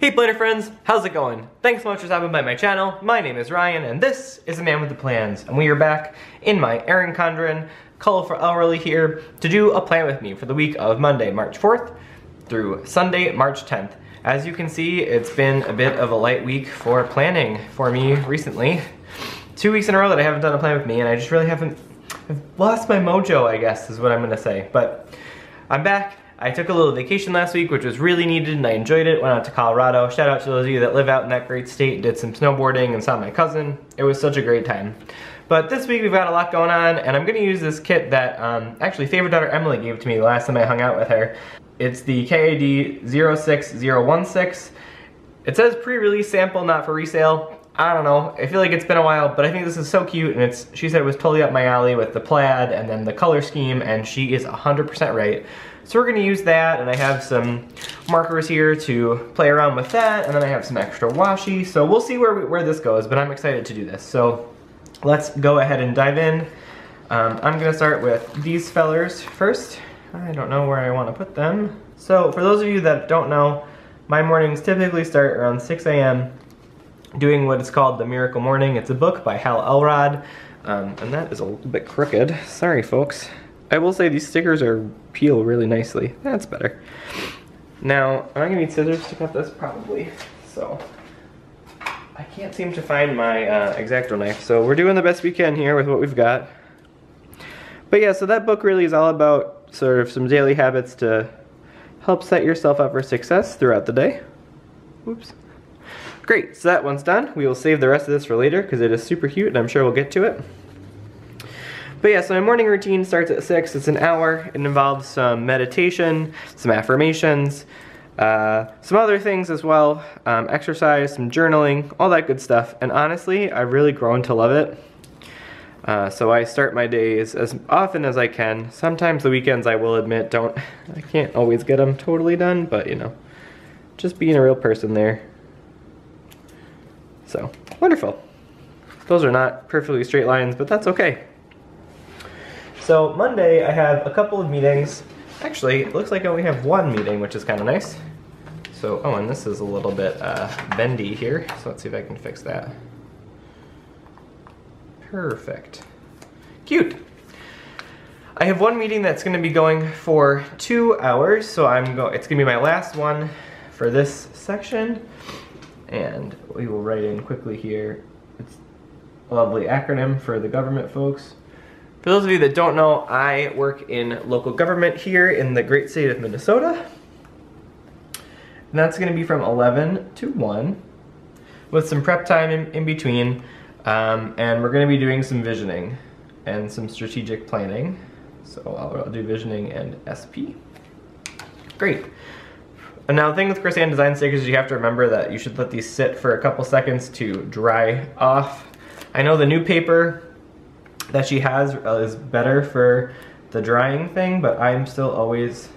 Hey planner friends, how's it going? Thanks so much for stopping by my channel. My name is Ryan and this is The Man with the Plans, and we are back in my Erin Condren colorful Elrod here to do a plan with me for the week of Monday, March 4th through Sunday, March 10th. As you can see, it's been a bit of a light week for planning for me recently. 2 weeks in a row that I haven't done a plan with me, and I just really haven't, I've lost my mojo, I guess is what I'm gonna say. But I'm back. I took a little vacation last week, which was really needed, and I enjoyed it. Went out to Colorado. Shout out to those of you that live out in that great state. Did some snowboarding and saw my cousin. It was such a great time. But this week we've got a lot going on, and I'm gonna use this kit that actually favorite daughter Emily gave to me the last time I hung out with her. It's the CAD 06016. It says pre-release sample, not for resale. I don't know, I feel like it's been a while, but I think this is so cute, and she said it was totally up my alley with the plaid and then the color scheme, and she is 100% right. So we're gonna use that, and I have some markers here to play around with that, and then I have some extra washi, so we'll see where this goes, but I'm excited to do this. So let's go ahead and dive in. I'm gonna start with these fellers first. I don't know where I wanna put them. So for those of you that don't know, my mornings typically start around 6 a.m. doing what is called The Miracle Morning. It's a book by Elrod, and that is a little bit crooked. Sorry, folks. I will say these stickers peel really nicely. That's better. Now, I'm gonna need scissors to cut this, probably. So, I can't seem to find my X-Acto knife, so we're doing the best we can here with what we've got. But yeah, so that book really is all about sort of some daily habits to help set yourself up for success throughout the day. Oops. Great, so that one's done. We will save the rest of this for later because it is super cute and I'm sure we'll get to it. But yeah, so my morning routine starts at 6. It's an hour. It involves some meditation, some affirmations, some other things as well, exercise, some journaling, all that good stuff. And honestly, I've really grown to love it. So I start my days as often as I can. Sometimes the weekends, I will admit, I can't always get them totally done, but you know, just being a real person there. So, wonderful. Those are not perfectly straight lines, but that's okay. So, Monday I have a couple of meetings. Actually, it looks like I only have one meeting, which is kind of nice. So, oh, and this is a little bit bendy here, so let's see if I can fix that. Perfect. Cute. I have one meeting that's going to be going for 2 hours, so it's going to be my last one for this section. And we will write in quickly here. It's a lovely acronym for the government folks. For those of you that don't know, I work in local government here in the great state of Minnesota. And that's going to be from 11 to 1 with some prep time in between. And we're going to be doing some visioning and some strategic planning. So I'll do visioning and SP. Great. And now the thing with Krissyanne Designs stickers is you have to remember that you should let these sit for a couple seconds to dry off. I know the new paper that she has is better for the drying thing, but I'm still always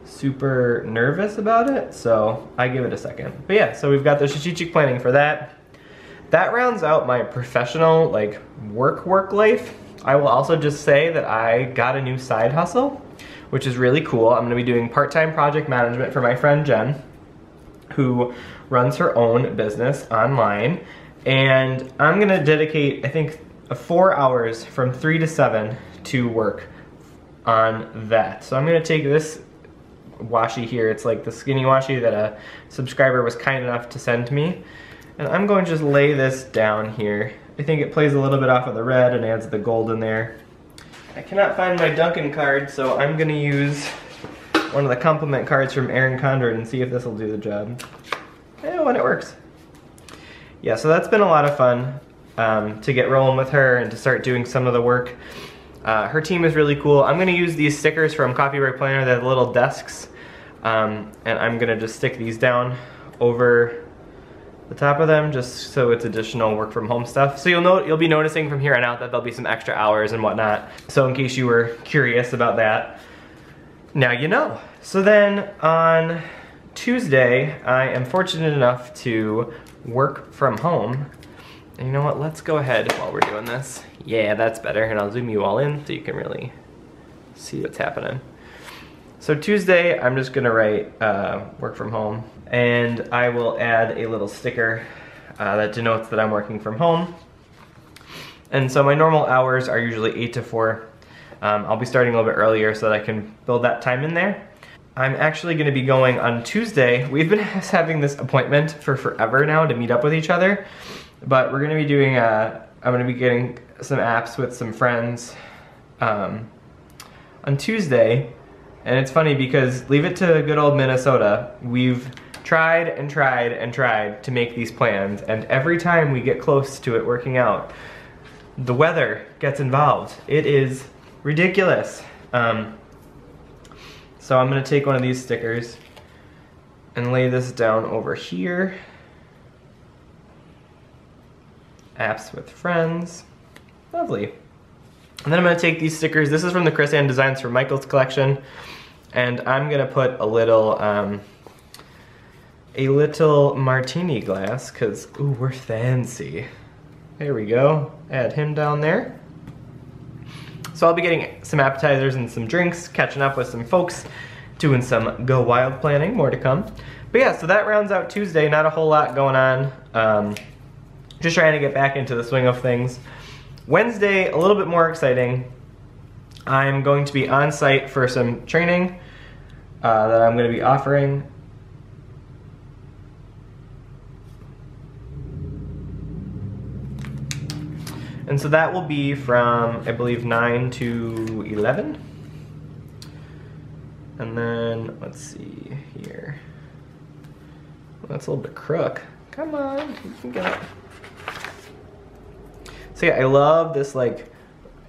super nervous about it, so I give it a second. But yeah, so we've got the strategic planning for that. That rounds out my professional, like, work life. I will also just say that I got a new side hustle, which is really cool. I'm gonna be doing part-time project management for my friend Jen, who runs her own business online. And I'm gonna dedicate, I think, 4 hours from 3 to 7 to work on that. So I'm gonna take this washi here. It's like the skinny washi that a subscriber was kind enough to send to me. And I'm going to just lay this down here. I think it plays a little bit off of the red and adds the gold in there. I cannot find my Duncan card, so I'm gonna use one of the compliment cards from Erin Condren and see if this will do the job. Oh, and it works. Yeah, so that's been a lot of fun to get rolling with her and to start doing some of the work. Her team is really cool. I'm gonna use these stickers from CoffeeBreakPlanner, they're the little desks, and I'm gonna just stick these down over the top of them just so it's additional work from home stuff. So you'll be noticing from here on out that there'll be some extra hours and whatnot. So in case you were curious about that, now you know. So then on Tuesday, I am fortunate enough to work from home. And you know what, let's go ahead while we're doing this. Yeah, that's better, and I'll zoom you all in so you can really see what's happening. So Tuesday, I'm just gonna write work from home, and I will add a little sticker that denotes that I'm working from home. And so my normal hours are usually 8 to 4. I'll be starting a little bit earlier so that I can build that time in there. I'm actually going to be going on Tuesday. We've been having this appointment for forever now to meet up with each other, but we're going to be doing I'm going to be getting some apps with some friends on Tuesday. And it's funny because leave it to good old Minnesota. We've tried and tried and tried to make these plans, and every time we get close to it working out, the weather gets involved. It is ridiculous. So I'm gonna take one of these stickers and lay this down over here. Apps with friends. Lovely. And then I'm gonna take these stickers. This is from the Krissyanne Designs for Michael's collection. And I'm gonna put a little martini glass, cause ooh, we're fancy. There we go. Add him down there. So I'll be getting some appetizers and some drinks, catching up with some folks, doing some Go Wild planning, more to come. But yeah, so that rounds out Tuesday, not a whole lot going on. Just trying to get back into the swing of things. Wednesday, a little bit more exciting. I'm going to be on site for some training that I'm going to be offering. And so that will be from, I believe, 9 to 11. And then, let's see here. Well, that's a little bit crook. Come on, you can get it. So yeah, I love this, like,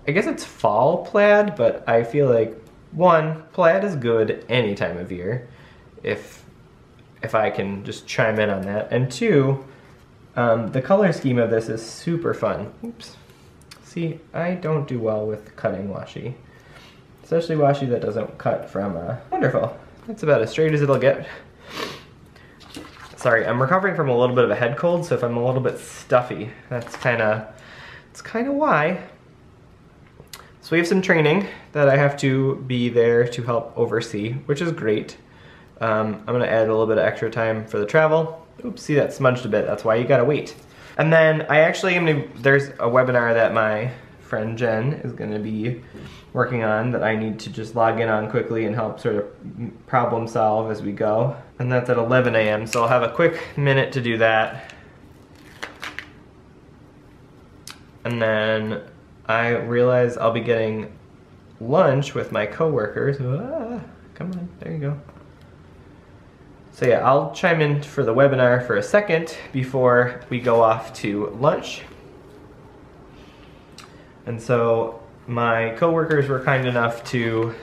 I guess it's fall plaid, but I feel like, one, plaid is good any time of year, if I can just chime in on that. And two, the color scheme of this is super fun. Oops. See, I don't do well with cutting washi, especially washi that doesn't cut from, wonderful. That's about as straight as it'll get. Sorry, I'm recovering from a little bit of a head cold, so if I'm a little bit stuffy, that's it's kinda why. So we have some training that I have to be there to help oversee, which is great. I'm gonna add a little bit of extra time for the travel. Oops, see that smudged a bit, that's why you gotta wait. And then I actually there's a webinar that my friend Jen is gonna be working on that I need to just log in on quickly and help sort of problem solve as we go. And that's at 11 a.m. so I'll have a quick minute to do that. And then I realize I'll be getting lunch with my coworkers. Come on, there you go. So yeah, I'll chime in for the webinar for a second before we go off to lunch. And so my coworkers were kind enough to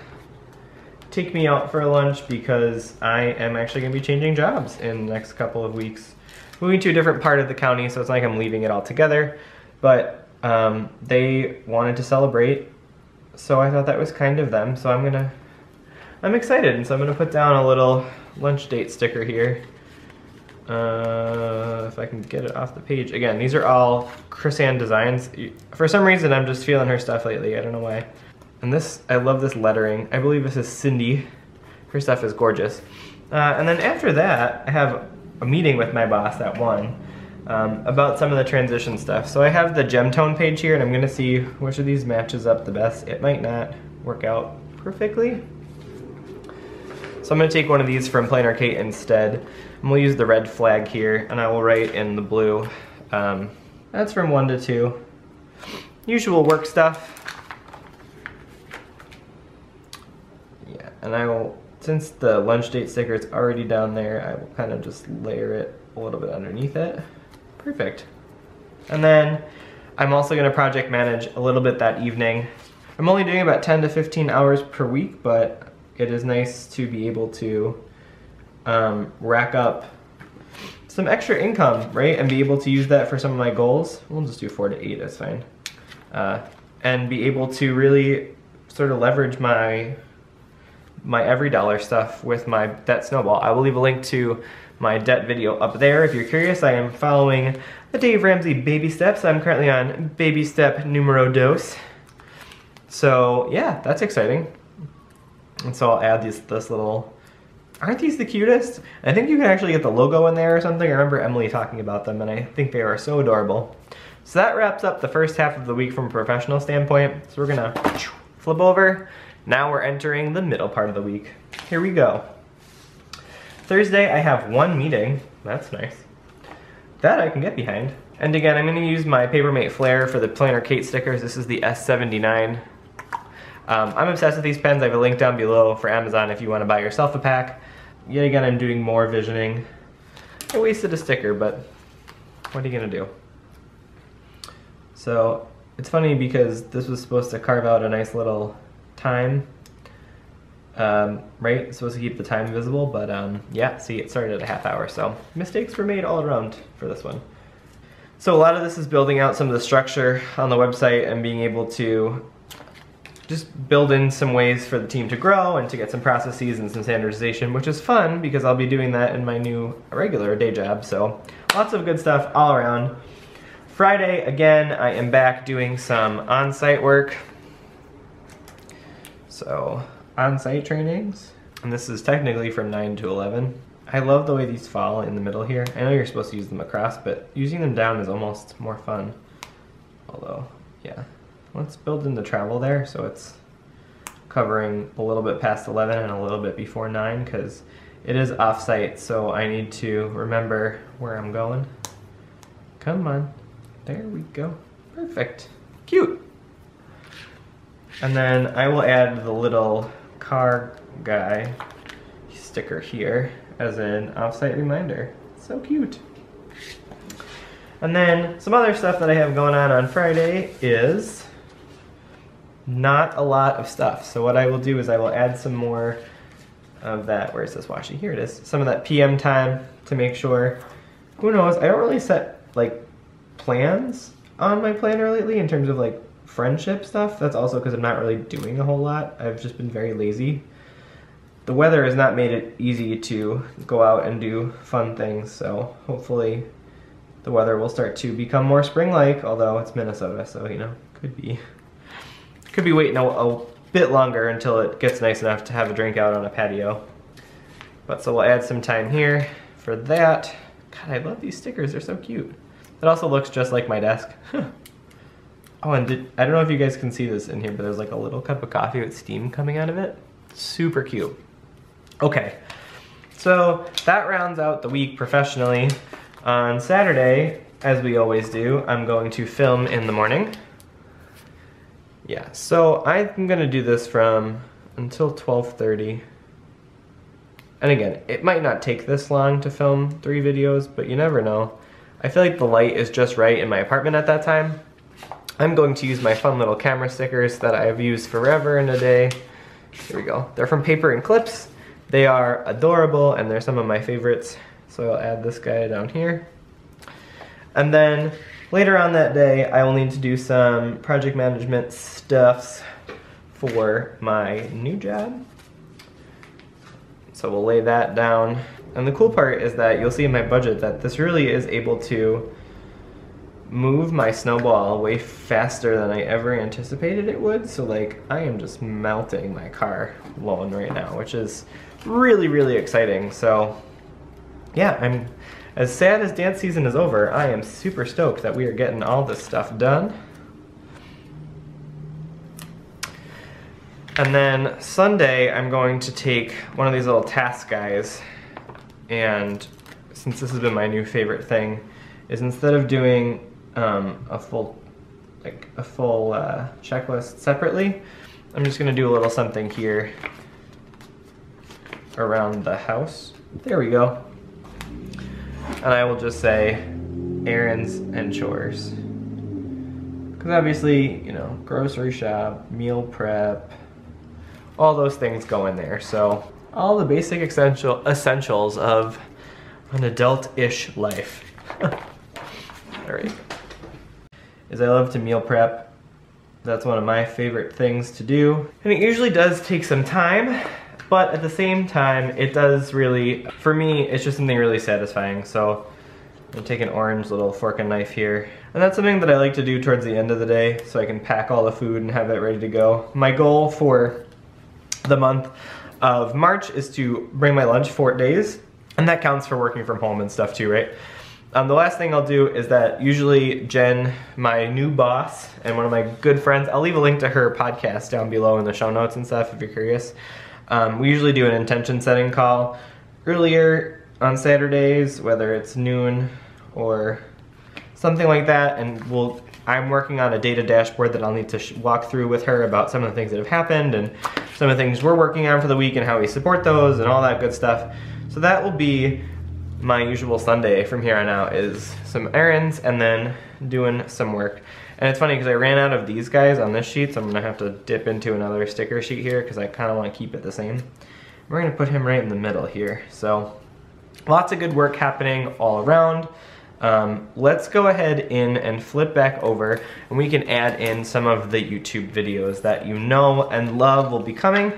take me out for lunch because I am actually gonna be changing jobs in the next couple of weeks. Moving to a different part of the county, so it's not like I'm leaving it all together, but they wanted to celebrate, so I thought that was kind of them, so I'm excited, and so I'm gonna put down a little lunch date sticker here. If I can get it off the page. Again, these are all Krissyanne Designs. For some reason, I'm just feeling her stuff lately, I don't know why. And this, I love this lettering. I believe this is Cindy. Her stuff is gorgeous. And then after that, I have a meeting with my boss at 1 about some of the transition stuff. So I have the gem tone page here, and I'm gonna see which of these matches up the best. It might not work out perfectly. So I'm gonna take one of these from Plainer Kate instead. And we'll use the red flag here, and I will write in the blue. That's from 1 to 2. Usual work stuff. Yeah, and I will, since the lunch date sticker is already down there, I will kind of just layer it a little bit underneath it. Perfect. And then I'm also gonna project manage a little bit that evening. I'm only doing about 10 to 15 hours per week, but it is nice to be able to rack up some extra income, right? And be able to use that for some of my goals. We'll just do 4 to 8, that's fine. And be able to really sort of leverage my every dollar stuff with my debt snowball. I will leave a link to my debt video up there if you're curious. I am following the Dave Ramsey baby steps. I'm currently on baby step numero dos. So yeah, that's exciting. And so I'll add this little Aren't these the cutest? I think you can actually get the logo in there or something. I remember Emily talking about them and I think they are so adorable. So that wraps up the first half of the week from a professional standpoint. So we're gonna flip over. Now we're entering the middle part of the week. Here we go. Thursday, I have one meeting. That's nice. That I can get behind. And again, I'm gonna use my Papermate Flair for the Planner Kate stickers. This is the S79. I'm obsessed with these pens. I have a link down below for Amazon if you wanna buy yourself a pack. Yet again, I'm doing more visioning. I wasted a sticker, but what are you gonna do? So, it's funny because this was supposed to carve out a nice little time, right? It's supposed to keep the time visible, but yeah, see, it started at a half hour, so mistakes were made all around for this one. So a lot of this is building out some of the structure on the website and being able to just build in some ways for the team to grow and to get some processes and some standardization, which is fun because I'll be doing that in my new regular day job, so lots of good stuff all around. Friday, again, I am back doing some on-site work. So, on-site trainings. And this is technically from 9 to 11. I love the way these fall in the middle here. I know you're supposed to use them across, but using them down is almost more fun. Although, yeah. Let's build in the travel there so it's covering a little bit past 11 and a little bit before 9 because it is off-site, so I need to remember where I'm going. Come on. There we go. Perfect. Cute. And then I will add the little car guy sticker here as an off-site reminder. So cute. And then some other stuff that I have going on Friday is not a lot of stuff. So what I will do is I will add some more of that, where is this washi? Here it is. Some of that PM time to make sure, who knows, I don't really set like plans on my planner lately in terms of like friendship stuff. That's also because I'm not really doing a whole lot. I've just been very lazy. The weather has not made it easy to go out and do fun things, so hopefully the weather will start to become more spring-like, although it's Minnesota, so you know, could be waiting a bit longer until it gets nice enough to have a drink out on a patio. But so we'll add some time here for that. God, I love these stickers, they're so cute. It also looks just like my desk. Oh, and I don't know if you guys can see this in here, but there's like a little cup of coffee with steam coming out of it. Super cute. Okay, so that rounds out the week professionally. On Saturday, as we always do, I'm going to film in the morning. Yeah, so I'm gonna do this from until 12:30. And again, it might not take this long to film 3 videos, but you never know. I feel like the light is just right in my apartment at that time. I'm going to use my fun little camera stickers that I've used forever and a day. Here we go. They're from Paper and Clips. They are adorable and they're some of my favorites. So I'll add this guy down here. And then later on that day, I will need to do some project management stuffs for my new job. So we'll lay that down. And the cool part is that you'll see in my budget that this really is able to move my snowball way faster than I ever anticipated it would. So like, I am just melting my car loan right now, which is really, really exciting. So yeah, I'm as sad as dance season is over, I am super stoked that we are getting all this stuff done. And then Sunday, I'm going to take one of these little task guys, and since this has been my new favorite thing, is instead of doing a full checklist separately, I'm just gonna do a little something here around the house. There we go. And I will just say errands and chores. Because obviously, you know, grocery shop, meal prep, all those things go in there. So all the basic essentials of an adult-ish life. All right. As I love to meal prep, that's one of my favorite things to do. And it usually does take some time, but at the same time, it does really, for me, it's just something really satisfying. So I'm gonna take an orange little fork and knife here. And that's something that I like to do towards the end of the day so I can pack all the food and have it ready to go. My goal for the month of March is to bring my lunch 4 days, and that counts for working from home and stuff too, right? The last thing I'll do is that usually Jen, my new boss and one of my good friends, I'll leave a link to her podcast down below in the show notes and stuff if you're curious. We usually do an intention setting call earlier on Saturdays, whether it's noon or something like that, and I'm working on a data dashboard that I'll need to walk through with her about some of the things that have happened and some of the things we're working on for the week and how we support those and all that good stuff. So that will be my usual Sunday from here on out, is some errands and then doing some work. And it's funny because I ran out of these guys on this sheet, so I'm gonna have to dip into another sticker sheet here because I kind of want to keep it the same. We're gonna put him right in the middle here. So lots of good work happening all around. Let's go ahead in and flip back over and we can add in some of the YouTube videos that you know and love will be coming.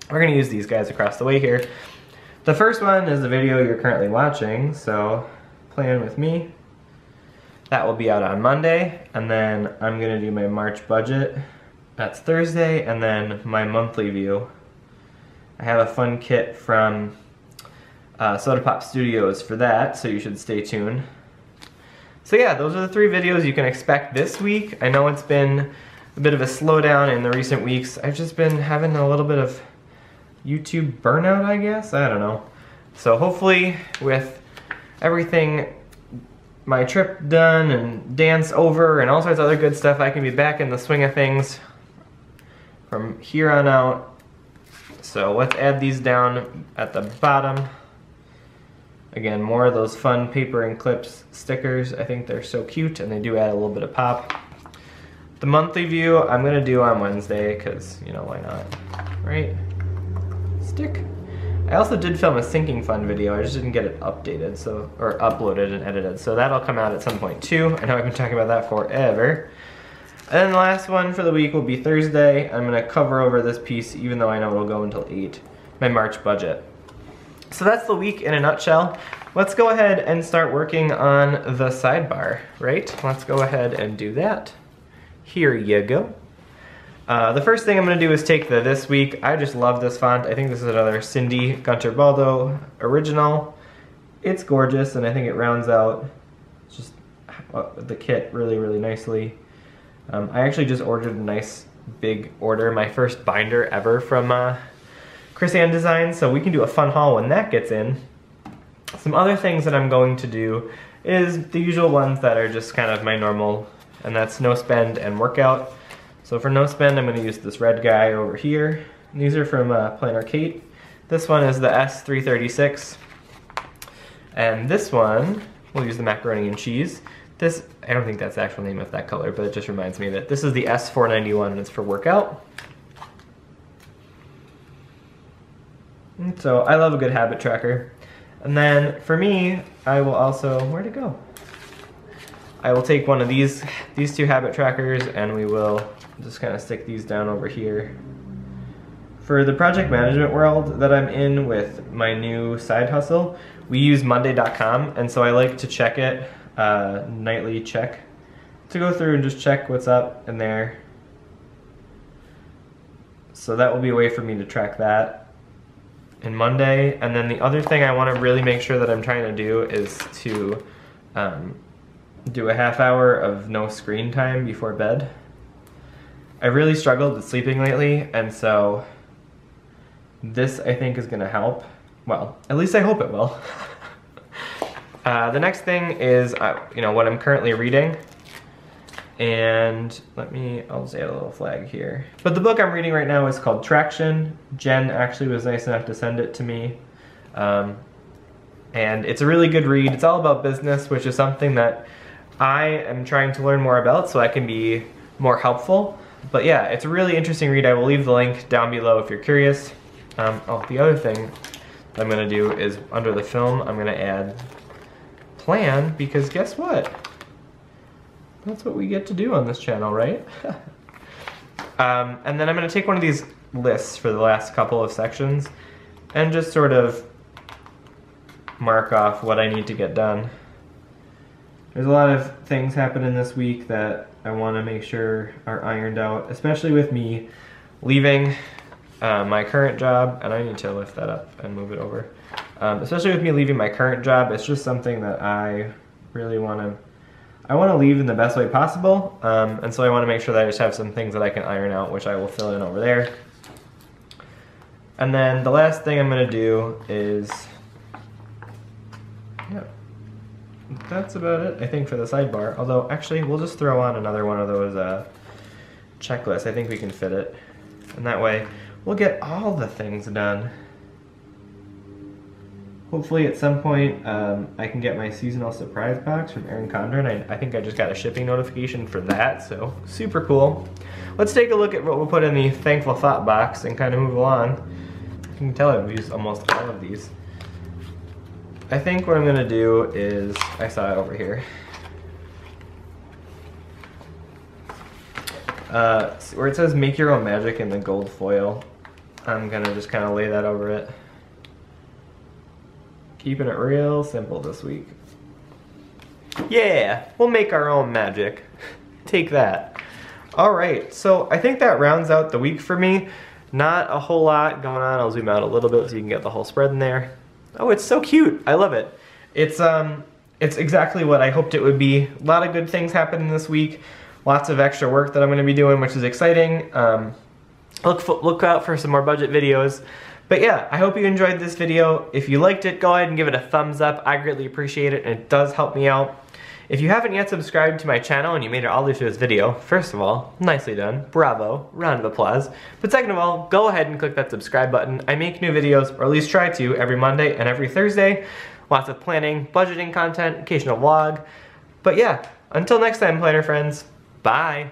We're gonna use these guys across the way here. The first one is the video you're currently watching, so plan with me. That will be out on Monday, and then I'm gonna do my March budget. That's Thursday, and then my monthly view. I have a fun kit from Soda Pop Studios for that, so you should stay tuned. So yeah, those are the 3 videos you can expect this week. I know it's been a bit of a slowdown in the recent weeks. I've just been having a little bit of YouTube burnout, I guess? I don't know. So hopefully with everything, my trip done and dance over and all sorts of other good stuff, I can be back in the swing of things from here on out. So let's add these down at the bottom. Again, more of those fun paper and clips stickers. I think they're so cute and they do add a little bit of pop. The monthly view I'm gonna do on Wednesday because, you know, why not, right? Stick. I also did film a sinking fun video, I just didn't get it updated, or uploaded and edited, so that'll come out at some point too. I know I've been talking about that forever. And then the last one for the week will be Thursday. I'm gonna cover over this piece even though I know it'll go until 8, my March budget. So that's the week in a nutshell. Let's go ahead and start working on the sidebar, right? Let's go ahead and do that. Here you go. The first thing I'm going to do is take the This Week. I just love this font. I think this is another Cindy Gunter Baldo original. It's gorgeous and I think it rounds out just the kit really, really nicely. I actually just ordered a nice big order, my first binder ever from Krissyanne Designs, so we can do a fun haul when that gets in. Some other things that I'm going to do is the usual ones that are just kind of my normal, and that's no spend and workout. So for no spend, I'm going to use this red guy over here. These are from Planner Kate. This one is the S336. And this one, we'll use the macaroni and cheese. This, I don't think that's the actual name of that color, but it just reminds me that this is the S491 and it's for workout. And so I love a good habit tracker. And then for me, I will also, where'd it go? I will take one of these 2 habit trackers and we will just kind of stick these down over here. For the project management world that I'm in with my new side hustle, we use Monday.com, and so I like to check it, nightly check, to go through and just check what's up in there. So that will be a way for me to track that in Monday. And then the other thing I want to really make sure that I'm trying to do is to do a half hour of no screen time before bed. I've really struggled with sleeping lately, and so this I think is going to help. Well, at least I hope it will. The next thing is you know, what I'm currently reading. And I'll just add a little flag here. But the book I'm reading right now is called Traction. Jen actually was nice enough to send it to me. And it's a really good read. It's all about business, which is something that I am trying to learn more about so I can be more helpful. But yeah, it's a really interesting read. I will leave the link down below if you're curious. Oh, the other thing that I'm gonna do is under the film, I'm gonna add plan, because guess what? That's what we get to do on this channel, right? And then I'm gonna take one of these lists for the last couple of sections and just sort of mark off what I need to get done. There's a lot of things happening this week that I want to make sure are ironed out, especially with me leaving my current job, and I need to lift that up and move it over. Especially with me leaving my current job, it's just something that I really want to leave in the best way possible, and so I want to make sure that I just have some things that I can iron out, which I will fill in over there. And then the last thing I'm going to do is, yeah, that's about it, I think, for the sidebar. Although, actually, we'll just throw on another one of those checklists. I think we can fit it. And that way, we'll get all the things done. Hopefully at some point, I can get my seasonal surprise box from Erin Condren. I think I just got a shipping notification for that, so super cool. Let's take a look at what we'll put in the Thankful Thought box and kind of move along. You can tell I've used almost all of these. I think what I'm gonna do is, I saw it over here. Where it says make your own magic in the gold foil, I'm gonna just kind of lay that over it. Keeping it real simple this week. Yeah, we'll make our own magic. Take that. All right, so I think that rounds out the week for me. Not a whole lot going on. I'll zoom out a little bit so you can get the whole spread in there. Oh, it's so cute. I love it. It's exactly what I hoped it would be. A lot of good things happening this week. Lots of extra work that I'm going to be doing, which is exciting. Look out for some more budget videos. But yeah, I hope you enjoyed this video. If you liked it, go ahead and give it a thumbs up. I greatly appreciate it, and it does help me out. If you haven't yet subscribed to my channel and you made it all the way through this video, first of all, nicely done. Bravo. Round of applause. But second of all, go ahead and click that subscribe button. I make new videos, or at least try to, every Monday and every Thursday. Lots of planning, budgeting content, occasional vlog. But yeah, until next time, planner friends, bye.